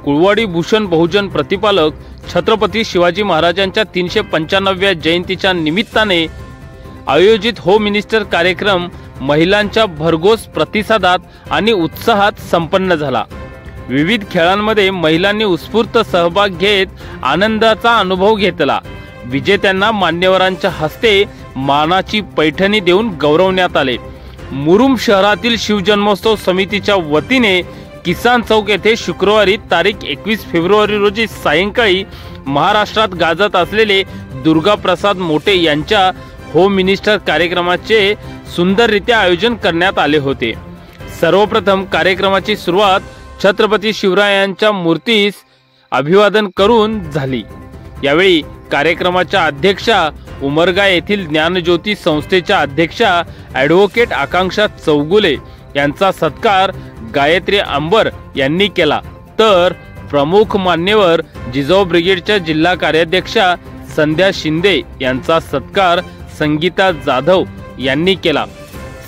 कुळवाडी भूषण बहुजन प्रतिपालक छत्रपती शिवाजी महाराजांच्या 395व्या जयंतीच्या निमित्ताने आयोजित होम मिनिस्टर कार्यक्रम महिलांच्या भरघोस प्रतिसादात आणि उत्साहात संपन्न झाला। विविध खेळांमध्ये महिलांनी उत्स्फूर्त सहभाग घेत आनंदाचा अनुभव घेतला। विजेत्यांना मान्यवरांच्या हस्ते मानाची पैठणी देऊन गौरवण्यात आले। मुरुम शहरातील शिवजन्मोत्सव समितीच्या वतीने किसान चौक येथे शुक्रवारी तारीख 21 फेब्रुवारी रोजी सायंकाळी महाराष्ट्रात गाजत असलेले दुर्गाप्रसाद मोटे यांच्या होम मिनिस्टर कार्यक्रमाचे सुंदररित्या आयोजन करण्यात आले होते। सर्वप्रथम कार्यक्रमाची सुरुवात छत्रपती शिवरायांच्या मूर्तीस अभिवादन करून झाली। यावेळी कार्यक्रमाच्या अध्यक्षा उमरगा येथील ज्ञानज्योती संस्थेच्या अध्यक्षा ॲडव्होकेट आकांक्षा चौगुले यांचा सत्कार गायत्री अंबर यांनी केला, तर प्रमुख मान्यवर जिजाऊ ब्रिगेडच्या जिल्हा कार्याध्यक्षा संध्या शिंदे यांचा सत्कार संगीता जाधव यांनी केला।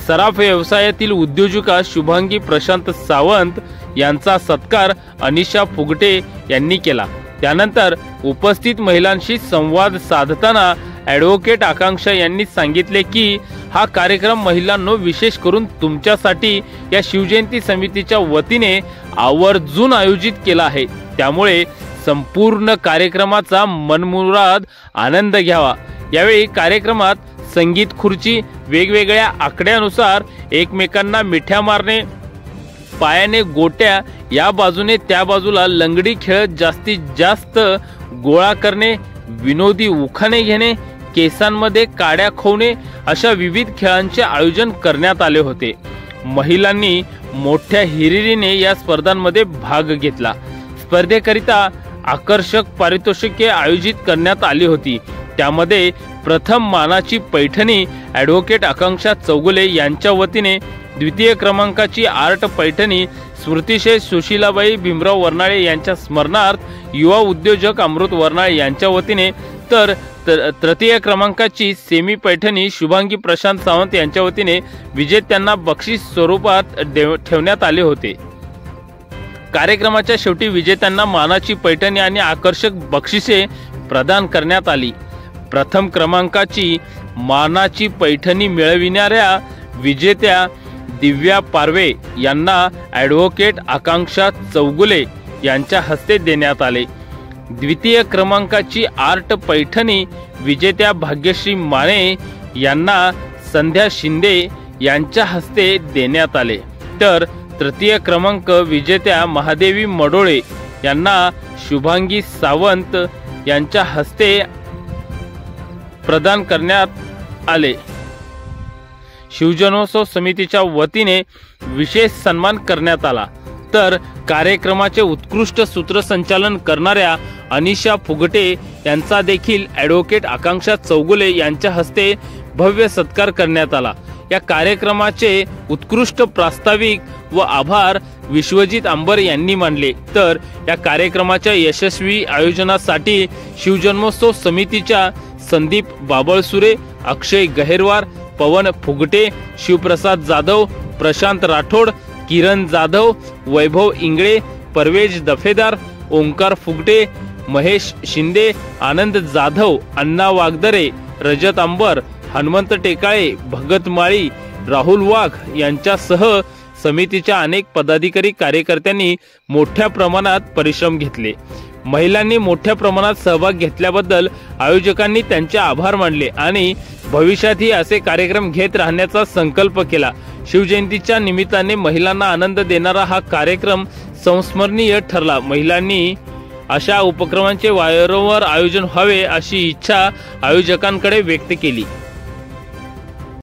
सराफ व्यवसायातील उद्योजका शुभांगी प्रशांत सावंत यांचा सत्कार अनिशा फुगटे यांनी केला। त्यानंतर उपस्थित महिलांशी संवाद साधताना ॲडव्होकेट आकांक्षा यांनी सांगितले की हा कार्यक्रम महिलांनो विशेष करून तुमच्यासाठी या शिवजयंती समितीच्या वतीने आवर्जून आयोजित केला आहे, त्यामुळे संपूर्ण कार्यक्रमाचा मनमुराद आनंद घ्यावा। यावेळी कार्यक्रमात संगीत खुर्ची, वेगवेगळ्या आकड्यानुसार एकमेकांना मिठ्या मारणे, पायाने गोट्या या बाजूने त्या बाजूला लंगडी खेळत जास्तीत जास्त गोळा करणे, विनोदी उखाणे घेणे, केसांमध्ये काड्या खोवणे अशा विविध खेळांचे आयोजन करण्यात आले होते। महिलांनी मोठ्या हिरिरीने या स्पर्धांमध्ये भाग घेतला। स्पर्धेकरिता आकर्षक पारितोषिके आयोजित करण्यात आली होती। त्यामध्ये प्रथम मानाची पैठणी ॲडव्होकेट आकांक्षा चौगुले यांच्या वतीने, द्वितीय क्रमांकाची आर्ट पैठणी स्मृतिशे सुशीलाबाई भीमराव वर्नाळे यांच्या स्मरणार्थ युवा उद्योजक अमृत वर्नाळे यांच्या वतीने, तर तृतीय क्रमांकाची सेमी पैठणी शुभांगी प्रशांत सावंत यांच्या वतीने विजेत्यांना बक्षीस स्वरूपात ठेवण्यात आले होते। कार्यक्रमाच्या शेवटी विजेत्यांना मानाची पैठणी आणि आकर्षक बक्षिसे प्रदान करण्यात आली। प्रथम क्रमांकाची मानाची पैठणी मिळविणाऱ्या विजेत्या दिव्या पारवे यांना ॲडव्होकेट आकांक्षा चौगुले यांच्या हस्ते देण्यात आले। द्वितीय क्रमांकाची आर्ट पैठणी विजेत्या भाग्यश्री माने यांना संध्या शिंदे यांच्या हस्ते देण्यात आले, तर तृतीय क्रमांक विजेत्या महादेवी मडोळे यांना शुभांगी सावंत यांच्या हस्ते प्रदान करण्यात आले। शिवजन्मोत्सव समितीच्या वतीने विशेष सन्मान करण्यात आला, तर कार्यक्रमाचे उत्कृष्ट सूत्रसंचालन करणाऱ्या अनिशा फुगटे यांचा देखील ॲडव्होकेट आकांक्षा चौगुले यांच्या हस्ते भव्य सत्कार करण्यात आला। या कार्यक्रमाचे उत्कृष्ट प्रास्ताविक व आभार विश्वजित अंबर यांनी मानले, तर या कार्यक्रमाच्या यशस्वी आयोजनासाठी शिवजन्मोत्सव समितीच्या संदीप बाबळसुरे, अक्षय गहेरवार, पवन फुगटे, शिवप्रसाद जाधव, प्रशांत राठोड, किरण जाधव, वैभव इंगळे, परवेज दफेदार, ओंकार फुगटे, महेश शिंदे, आनंद जाधव, अण्णा वागदरे, रजत अंबर, हनुमंत टेकाळे, भगत माळी, राहुल वाघ यांच्यासह समितीच्या अनेक पदाधिकारी कार्यकर्त्यांनी मोठ्या प्रमाणात परिश्रम घेतले। महिलांनी मोठ्या प्रमाणात सहभाग घेतल्याबद्दल आयोजकांनी त्यांचे आभार मानले आणि भविष्यातही असे कार्यक्रम घेत राहण्याचा संकल्प केला। शिवजयंतीच्या निमित्ताने महिलांना आनंद देणारा हा कार्यक्रम संस्मरणीय ठरला। महिलांनी अशा उपक्रमांचे वारंवार आयोजन व्हावे अशी इच्छा आयोजकांकडे व्यक्त केली।